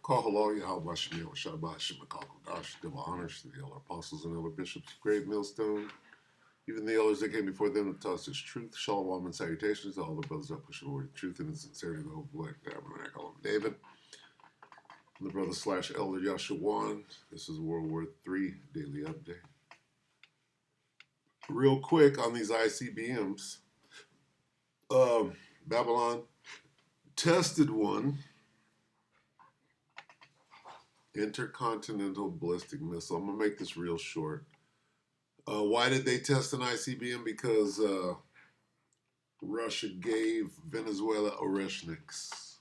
Call hello, Yahweh Shemel, Shabbat Shemakakodash, give honors to the elder apostles and elder bishops of Great Millstone, even the elders that came before them to tell us his truth. Shalom and salutations to all the brothers that push the word of truth and the sincerity of the hope of life. Tabernacle of David, and the brother slash elder Yashawan. This is World War III Daily Update. Real quick on these ICBMs, Babylon tested one intercontinental ballistic missile. I'm going to make this real short. Why did they test an ICBM? Because Russia gave Venezuela Oreshniks.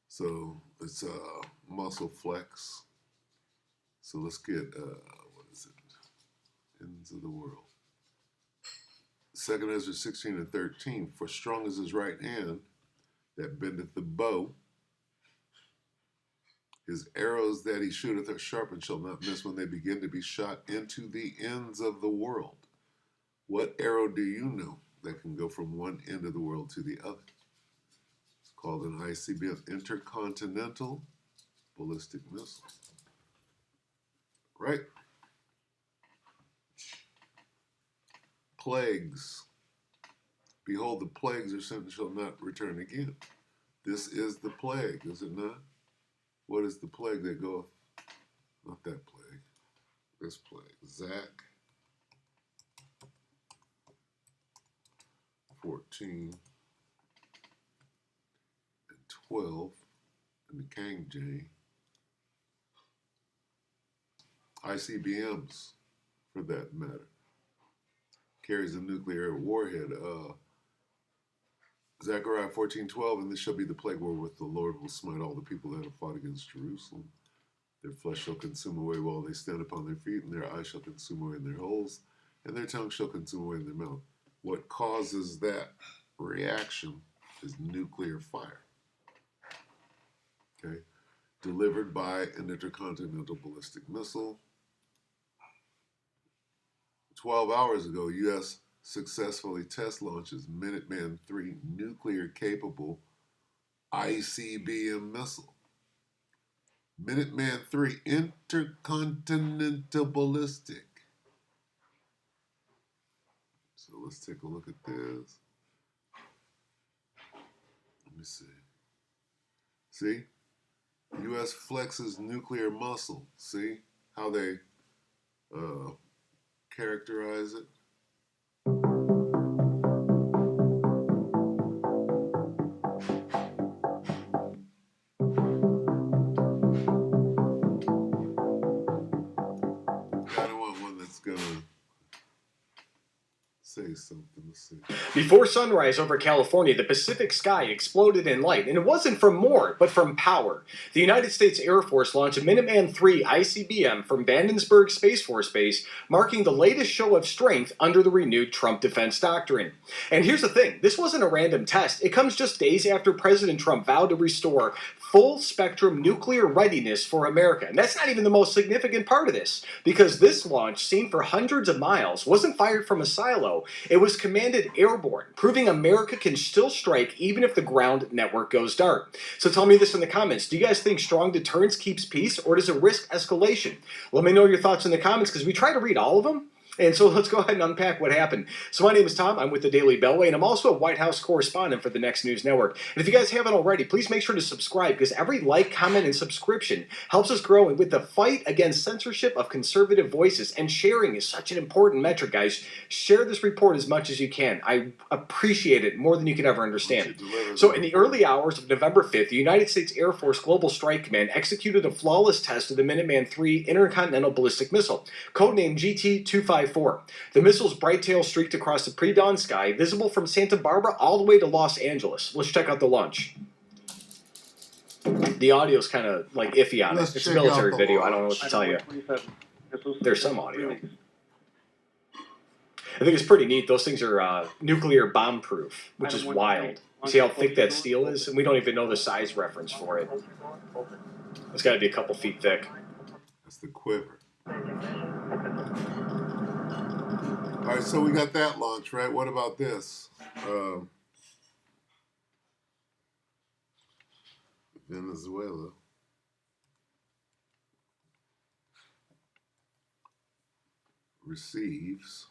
So it's a muscle flex. So let's get, what is it? Ends of the world. 2 Ezra 16 and 13. For strong is his right hand that bendeth the bow. His arrows that he shooteth are sharp and shall not miss when they begin to be shot into the ends of the world. What arrow do you know that can go from one end of the world to the other? It's called an ICBM, Intercontinental Ballistic Missile. Right? Plagues. Behold, the plagues are sent and shall not return again. This is the plague, is it not? What is the plague that goeth? Not that plague. This plague. Zach 14 and 12 in the King James. ICBMs, for that matter, carries a nuclear warhead. Zechariah 14:12, and this shall be the plague wherewith the Lord will smite all the people that have fought against Jerusalem. Their flesh shall consume away while they stand upon their feet, and their eyes shall consume away in their holes, and their tongue shall consume away in their mouth. What causes that reaction is nuclear fire. Okay? Delivered by an intercontinental ballistic missile. 12 hours ago, U.S. successfully test launches Minuteman III nuclear-capable ICBM missile. Minuteman III intercontinental ballistic. So let's take a look at this. Let me see. See? U.S. flexes nuclear muscle. See how they characterize it? I don't want one that's gonna say something. Let's see. Before sunrise over California, the Pacific sky exploded in light, and it wasn't from more, but from power. The United States Air Force launched a Minuteman III ICBM from Vandenberg Space Force Base, marking the latest show of strength under the renewed Trump defense doctrine. And here's the thing, this wasn't a random test. It comes just days after President Trump vowed to restore full-spectrum nuclear readiness for America. And that's not even the most significant part of this, because this launch, seen for hundreds of miles, wasn't fired from a silo. It was commanded airborne, proving America can still strike even if the ground network goes dark. So tell me this in the comments. Do you guys think strong deterrence keeps peace, or does it risk escalation? Let me know your thoughts in the comments, because we try to read all of them. And so let's go ahead and unpack what happened. So my name is Tom. I'm with the Daily Beltway, and I'm also a White House correspondent for the Next News Network. And if you guys haven't already, please make sure to subscribe, because every like, comment, and subscription helps us grow with the fight against censorship of conservative voices. And sharing is such an important metric, guys. Share this report as much as you can. I appreciate it more than you can ever understand. So in the early hours of November 5th, the United States Air Force Global Strike Command executed a flawless test of the Minuteman III intercontinental ballistic missile, codenamed GT-254. The missile's bright tail streaked across the pre-dawn sky, visible from Santa Barbara all the way to Los Angeles. Let's check out the launch. The audio's kind of like iffy on it. It's a military video. I don't know what to tell you. There's some audio. I think it's pretty neat. Those things are nuclear bomb-proof, which is wild. You see how thick that steel is? And we don't even know the size reference for it. It's got to be a couple feet thick. That's the quiver. All right, so we got that launch, right? What about this? Venezuela. receives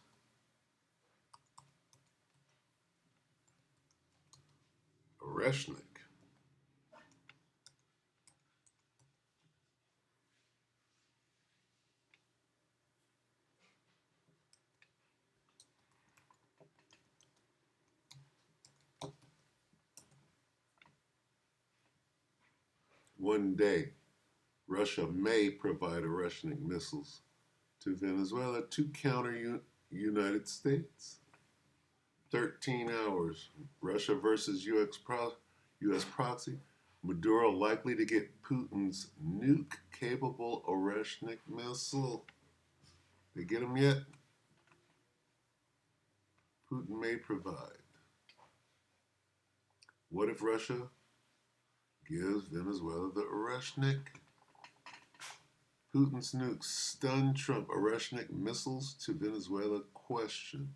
Oreshnik. One day, Russia may provide Oreshnik missiles to Venezuela to counter United States. 13 hours. Russia versus U.S. proxy. Maduro likely to get Putin's nuke-capable Oreshnik missile. They get him yet? Putin may provide. What if Russia gives Venezuela the Oreshnik? Putin's nukes stun Trump. Oreshnik missiles to Venezuela? Question.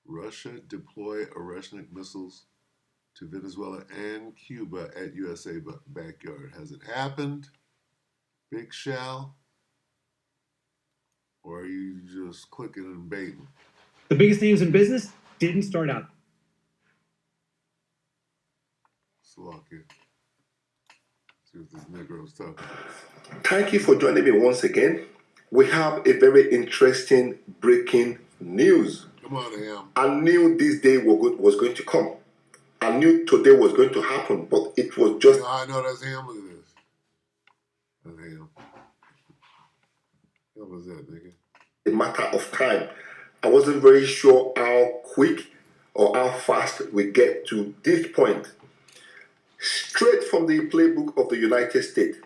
Russia deploy Oreshnik missiles to Venezuela and Cuba at USA backyard. Has it happened, Big Shal? Or are you just clicking and baiting? The biggest names in business didn't start out. Slovakia. See what this Negro's talking about. Thank you for joining me once again. We have a very interesting breaking news. Come on, Ham. I knew this day was going to come. I knew today was going to happen, but it was just... I know that's Ham. Look at this. That's Ham. What was that, nigga? A matter of time. I wasn't very sure how quick or how fast we get to this point. Straight from the playbook of the United States.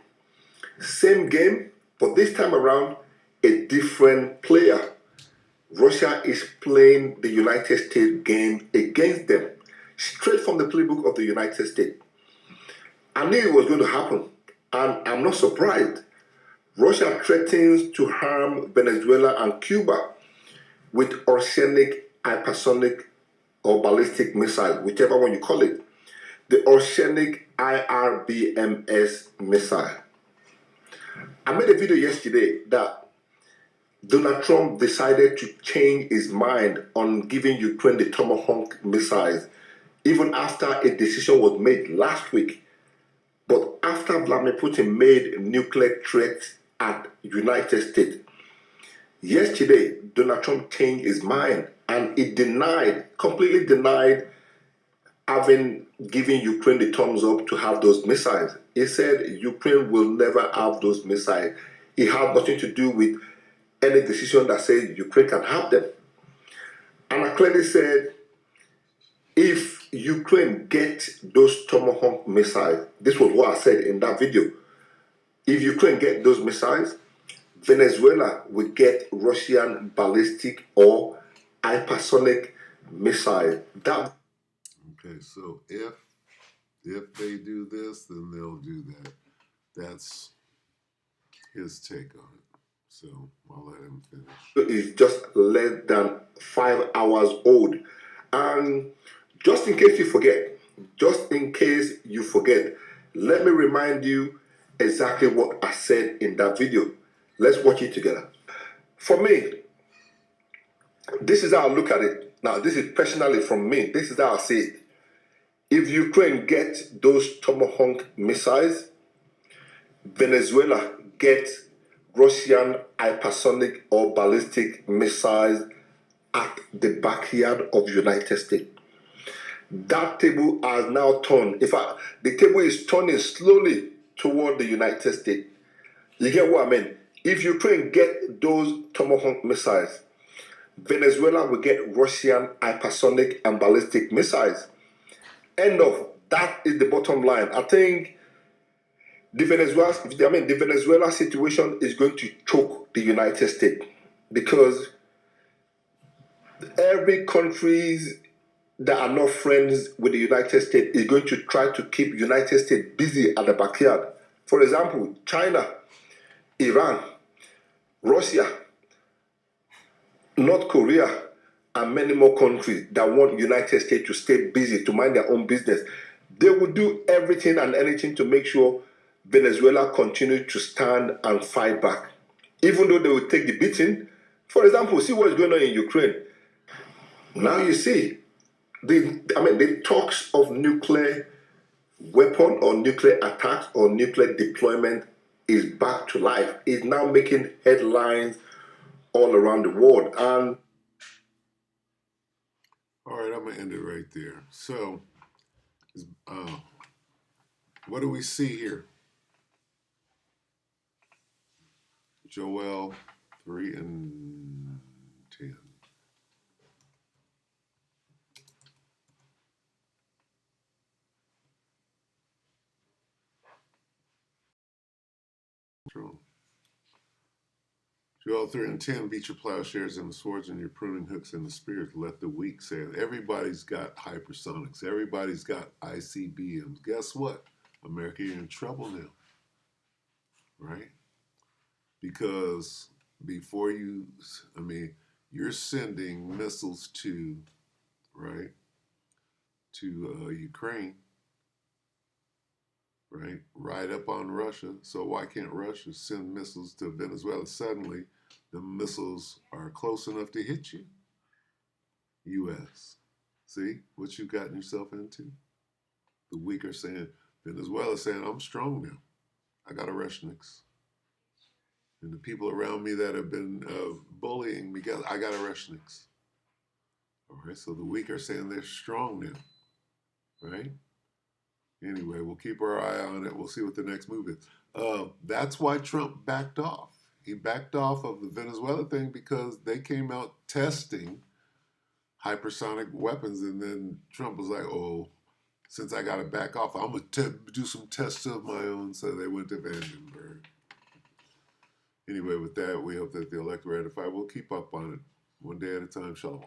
Same game, but this time around, a different player. Russia is playing the United States game against them. Straight from the playbook of the United States. I knew it was going to happen, and I'm not surprised. Russia threatens to harm Venezuela and Cuba with oceanic, hypersonic, or ballistic missile, whichever one you call it. The oceanic IRBMS missile. I made a video yesterday that Donald Trump decided to change his mind on giving Ukraine the Tomahawk missiles, even after a decision was made last week. But after Vladimir Putin made nuclear threats at United States, yesterday Donald Trump changed his mind and he completely denied having given Ukraine the thumbs up to have those missiles. He said Ukraine will never have those missiles. It had nothing to do with any decision that says Ukraine can have them. And I clearly said, if Ukraine gets those Tomahawk missiles, this was what I said in that video. If Ukraine gets those missiles, Venezuela will get Russian ballistic or hypersonic missile. Okay, so if they do this, then they'll do that. That's his take on it. So I'll let him finish. Is just less than 5 hours old. And just in case you forget, let me remind you exactly what I said in that video. Let's watch it together. For me, this is how I look at it. Now, this is personally from me. This is how I see it. If Ukraine gets those Tomahawk missiles, Venezuela gets Russian hypersonic or ballistic missiles at the backyard of the United States. That table has now turned. In fact, the table is turning slowly toward the United States. You get what I mean? If Ukraine get those Tomahawk missiles, Venezuela will get Russian hypersonic and ballistic missiles. End of. That is the bottom line. I think the Venezuela situation is going to choke the United States, because every countries that are not friends with the United States is going to try to keep United States busy at the backyard. For example, China, Iran, Russia, North Korea, and many more countries that want United States to stay busy, to mind their own business. They will do everything and anything to make sure Venezuela continues to stand and fight back. even though they will take the beating. For example, see what's going on in Ukraine. Now you see, the talks of nuclear weapon or nuclear attacks or nuclear deployment is back to life. It's now making headlines all around the world. And all right, I'm gonna end it right there. So, what do we see here? Joel 3:10. True. Joel 3:10, beat your plowshares and the swords and your pruning hooks and the spears. Let the weak say it. Everybody's got hypersonics. Everybody's got ICBMs. Guess what? America, you're in trouble now, right? Because before you're sending missiles to, right, to Ukraine, right up on Russia. So why can't Russia send missiles to Venezuela? Suddenly, the missiles are close enough to hit you. U.S. See what you've gotten yourself into? The weak are saying, Venezuela saying, I'm strong now. I got Oreshniks. And the people around me that have been bullying me, I got Oreshniks. All right, so the weak are saying they're strong now, right? Anyway, we'll keep our eye on it. We'll see what the next move is. That's why Trump backed off. He backed off of the Venezuela thing because they came out testing hypersonic weapons, and then Trump was like, "Oh, since I got to back off, I'm gonna do some tests of my own." So they went to Vandenberg. Anyway, with that, we hope that the elect ratified. We'll keep up on it one day at a time. Shalom.